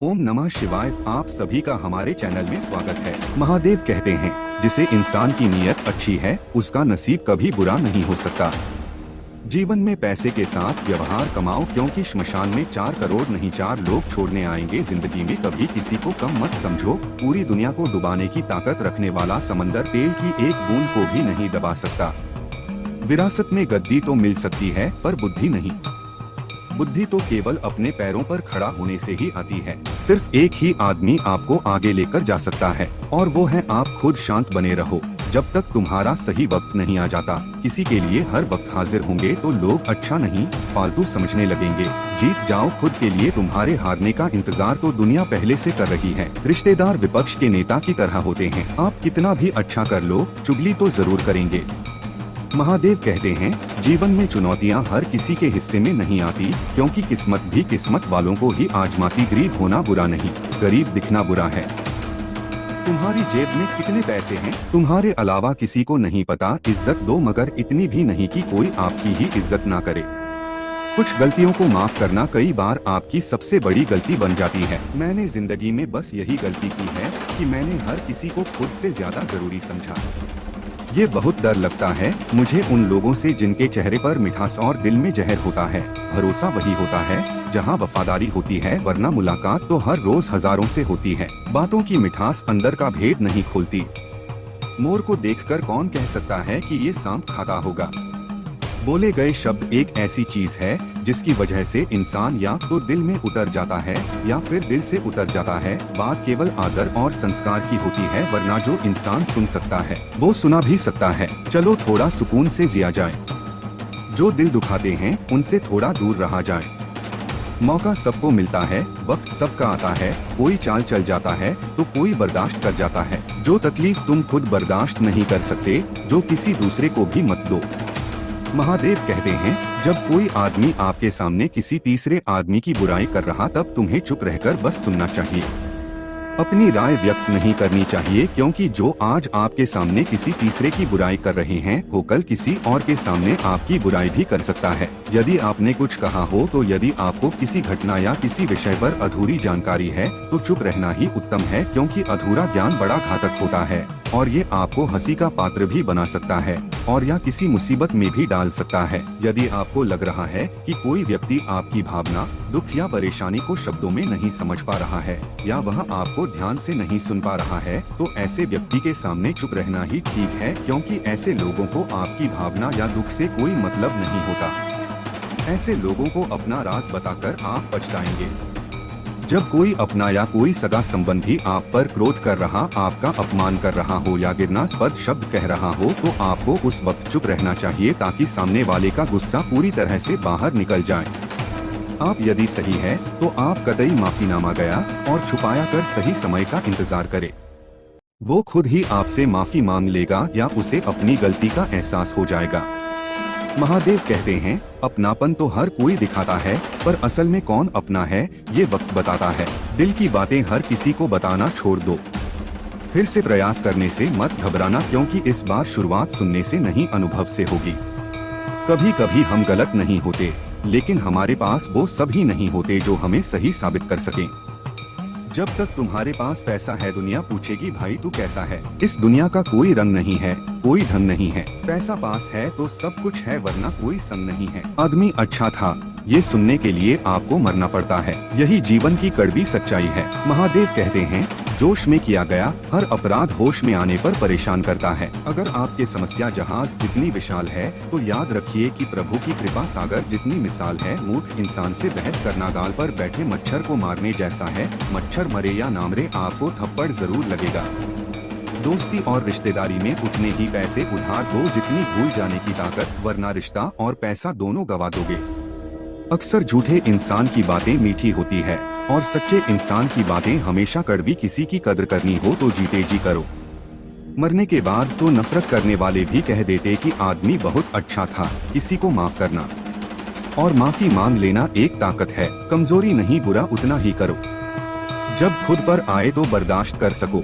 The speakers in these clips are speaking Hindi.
ओम नमः शिवाय। आप सभी का हमारे चैनल में स्वागत है। महादेव कहते हैं, जिसे इंसान की नीयत अच्छी है उसका नसीब कभी बुरा नहीं हो सकता। जीवन में पैसे के साथ व्यवहार कमाओ, क्योंकि श्मशान में 4 करोड़ नहीं 4 लोग छोड़ने आएंगे। जिंदगी में कभी किसी को कम मत समझो। पूरी दुनिया को डुबाने की ताकत रखने वाला समंदर तेल की एक बूंद को भी नहीं दबा सकता। विरासत में गद्दी तो मिल सकती है पर बुद्धि नहीं। बुद्धि तो केवल अपने पैरों पर खड़ा होने से ही आती है। सिर्फ एक ही आदमी आपको आगे लेकर जा सकता है और वो है आप खुद। शांत बने रहो जब तक तुम्हारा सही वक्त नहीं आ जाता। किसी के लिए हर वक्त हाजिर होंगे तो लोग अच्छा नहीं फालतू समझने लगेंगे। जीत जाओ खुद के लिए। तुम्हारे हारने का इंतजार तो दुनिया पहले से कर रही है। रिश्तेदार विपक्ष के नेता की तरह होते हैं। आप कितना भी अच्छा कर लो, चुगली तो जरूर करेंगे। महादेव कहते हैं, जीवन में चुनौतियां हर किसी के हिस्से में नहीं आती, क्योंकि किस्मत भी किस्मत वालों को ही आजमाती। गरीब होना बुरा नहीं, गरीब दिखना बुरा है। तुम्हारी जेब में कितने पैसे हैं तुम्हारे अलावा किसी को नहीं पता। इज्जत दो मगर इतनी भी नहीं कि कोई आपकी ही इज्जत ना करे। कुछ गलतियों को माफ करना कई बार आपकी सबसे बड़ी गलती बन जाती है। मैंने जिंदगी में बस यही गलती की है कि मैंने हर किसी को खुद से ज्यादा जरूरी समझा। ये बहुत डर लगता है मुझे उन लोगों से जिनके चेहरे पर मिठास और दिल में जहर होता है। भरोसा वही होता है जहाँ वफादारी होती है, वरना मुलाकात तो हर रोज हजारों से होती है। बातों की मिठास अंदर का भेद नहीं खोलती। मोर को देखकर कौन कह सकता है कि ये सांप खाता होगा। बोले गए शब्द एक ऐसी चीज है जिसकी वजह से इंसान या तो दिल में उतर जाता है या फिर दिल से उतर जाता है। बात केवल आदर और संस्कार की होती है, वरना जो इंसान सुन सकता है वो सुना भी सकता है। चलो थोड़ा सुकून से जिया जाए। जो दिल दुखाते हैं उनसे थोड़ा दूर रहा जाए। मौका सबको मिलता है, वक्त सबका आता है। कोई चाल चल जाता है तो कोई बर्दाश्त कर जाता है। जो तकलीफ तुम खुद बर्दाश्त नहीं कर सकते, जो किसी दूसरे को भी मत दो। महादेव कहते हैं, जब कोई आदमी आपके सामने किसी तीसरे आदमी की बुराई कर रहा तब तुम्हें चुप रहकर बस सुनना चाहिए। अपनी राय व्यक्त नहीं करनी चाहिए, क्योंकि जो आज आपके सामने किसी तीसरे की बुराई कर रहे हैं वो कल किसी और के सामने आपकी बुराई भी कर सकता है। यदि आपने कुछ कहा हो तो यदि आपको किसी घटना या किसी विषय पर अधूरी जानकारी है तो चुप रहना ही उत्तम है, क्योंकि अधूरा ज्ञान बड़ा घातक होता है और ये आपको हंसी का पात्र भी बना सकता है और या किसी मुसीबत में भी डाल सकता है। यदि आपको लग रहा है कि कोई व्यक्ति आपकी भावना, दुख या परेशानी को शब्दों में नहीं समझ पा रहा है या वह आपको ध्यान से नहीं सुन पा रहा है, तो ऐसे व्यक्ति के सामने चुप रहना ही ठीक है, क्योंकि ऐसे लोगों को आपकी भावना या दुख से कोई मतलब नहीं होता। ऐसे लोगों को अपना राज बताकर आप पछताएंगे। जब कोई अपना या कोई सगा संबंधी आप पर क्रोध कर रहा, आपका अपमान कर रहा हो या घृणास्पद शब्द कह रहा हो तो आपको उस वक्त चुप रहना चाहिए, ताकि सामने वाले का गुस्सा पूरी तरह से बाहर निकल जाए। आप यदि सही है तो आप कतई माफीनामा गया और छुपाया कर सही समय का इंतजार करे। वो खुद ही आपसे माफी मांग लेगा या उसे अपनी गलती का एहसास हो जाएगा। महादेव कहते हैं, अपनापन तो हर कोई दिखाता है, पर असल में कौन अपना है ये वक्त बताता है। दिल की बातें हर किसी को बताना छोड़ दो। फिर से प्रयास करने से मत घबराना, क्योंकि इस बार शुरुआत सुनने से नहीं अनुभव से होगी। कभी कभी हम गलत नहीं होते, लेकिन हमारे पास वो सब ही नहीं होते जो हमें सही साबित कर सकें। जब तक तुम्हारे पास पैसा है दुनिया पूछेगी भाई तू कैसा है। इस दुनिया का कोई रंग नहीं है, कोई ढंग नहीं है। पैसा पास है तो सब कुछ है, वरना कोई संग नहीं है। आदमी अच्छा था ये सुनने के लिए आपको मरना पड़ता है। यही जीवन की कड़वी सच्चाई है। महादेव कहते हैं, जोश में किया गया हर अपराध होश में आने पर परेशान करता है। अगर आपके समस्या जहाज जितनी विशाल है तो याद रखिए कि प्रभु की कृपा सागर जितनी मिसाल है। मूर्ख इंसान से बहस करना गाल पर बैठे मच्छर को मारने जैसा है। मच्छर मरे या ना मरे आपको थप्पड़ जरूर लगेगा। दोस्ती और रिश्तेदारी में उतने ही पैसे उधार दो जितनी भूल जाने की ताकत, वरना रिश्ता और पैसा दोनों गवा दोगे। अक्सर झूठे इंसान की बातें मीठी होती है और सच्चे इंसान की बातें हमेशा कड़वी। किसी की कद्र करनी हो तो जीते जी करो। मरने के बाद तो नफरत करने वाले भी कह देते कि आदमी बहुत अच्छा था। किसी को माफ करना और माफी मांग लेना एक ताकत है। कमजोरी नहीं, बुरा उतना ही करो जब खुद पर आए तो बर्दाश्त कर सको।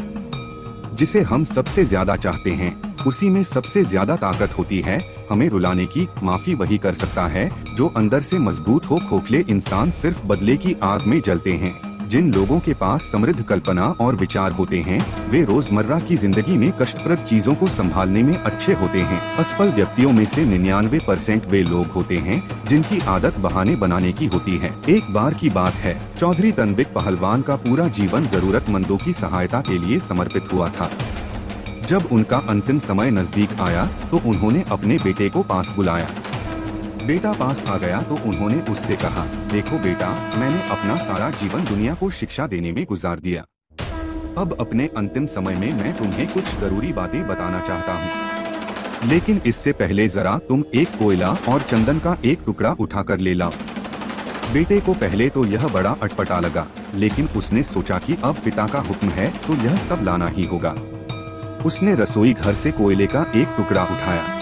जिसे हम सबसे ज्यादा चाहते हैं उसी में सबसे ज्यादा ताकत होती है। हमें रुलाने की माफी वही कर सकता है जो अंदर से मजबूत हो। खोखले इंसान सिर्फ बदले की आग में जलते हैं। जिन लोगों के पास समृद्ध कल्पना और विचार होते हैं वे रोजमर्रा की जिंदगी में कष्टप्रद चीजों को संभालने में अच्छे होते हैं। असफल व्यक्तियों में से 99% वे लोग होते हैं जिनकी आदत बहाने बनाने की होती है। एक बार की बात है, चौधरी तनबिक पहलवान का पूरा जीवन जरूरतमंदों की सहायता के लिए समर्पित हुआ था। जब उनका अंतिम समय नजदीक आया तो उन्होंने अपने बेटे को पास बुलाया। बेटा पास आ गया तो उन्होंने उससे कहा, देखो बेटा, मैंने अपना सारा जीवन दुनिया को शिक्षा देने में गुजार दिया। अब अपने अंतिम समय में मैं तुम्हें कुछ जरूरी बातें बताना चाहता हूँ, लेकिन इससे पहले जरा तुम एक कोयला और चंदन का एक टुकड़ा उठाकर ले लाओ। बेटे को पहले तो यह बड़ा अटपटा लगा, लेकिन उसने सोचा कि अब पिता का हुक्म है तो यह सब लाना ही होगा। उसने रसोई घर से कोयले का एक टुकड़ा उठाया।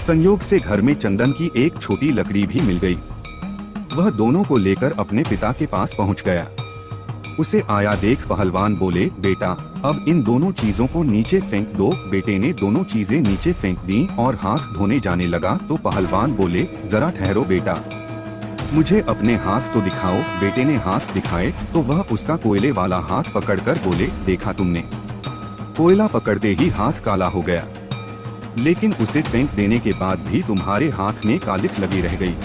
संयोग से घर में चंदन की एक छोटी लकड़ी भी मिल गई। वह दोनों को लेकर अपने पिता के पास पहुंच गया। उसे आया देख पहलवान बोले, बेटा, अब इन दोनों चीजों को नीचे फेंक दो। बेटे ने दोनों चीजें नीचे फेंक दी और हाथ धोने जाने लगा तो पहलवान बोले, जरा ठहरो बेटा, मुझे अपने हाथ तो दिखाओ। बेटे ने हाथ दिखाए तो वह उसका कोयले वाला हाथ पकड़कर बोले, देखा तुमने? कोयला पकड़ते ही हाथ काला हो गया, लेकिन उसे फेंक देने के बाद भी तुम्हारे हाथ में कालिख लगी रह गई।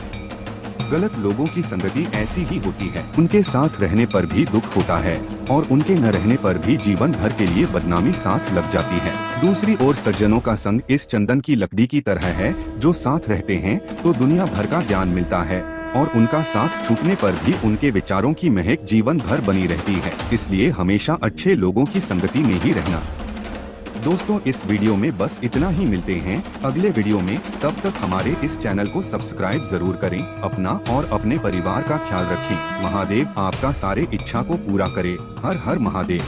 गलत लोगों की संगति ऐसी ही होती है, उनके साथ रहने पर भी दुख होता है और उनके न रहने पर भी जीवन भर के लिए बदनामी साथ लग जाती है। दूसरी ओर सज्जनों का संग इस चंदन की लकड़ी की तरह है, जो साथ रहते हैं तो दुनिया भर का ज्ञान मिलता है और उनका साथ छूटने पर भी उनके विचारों की महक जीवन भर बनी रहती है। इसलिए हमेशा अच्छे लोगों की संगति में ही रहना। दोस्तों, इस वीडियो में बस इतना ही। मिलते हैं अगले वीडियो में, तब तक हमारे इस चैनल को सब्सक्राइब जरूर करें। अपना और अपने परिवार का ख्याल रखें। महादेव आपका सारे इच्छा को पूरा करे। हर हर महादेव।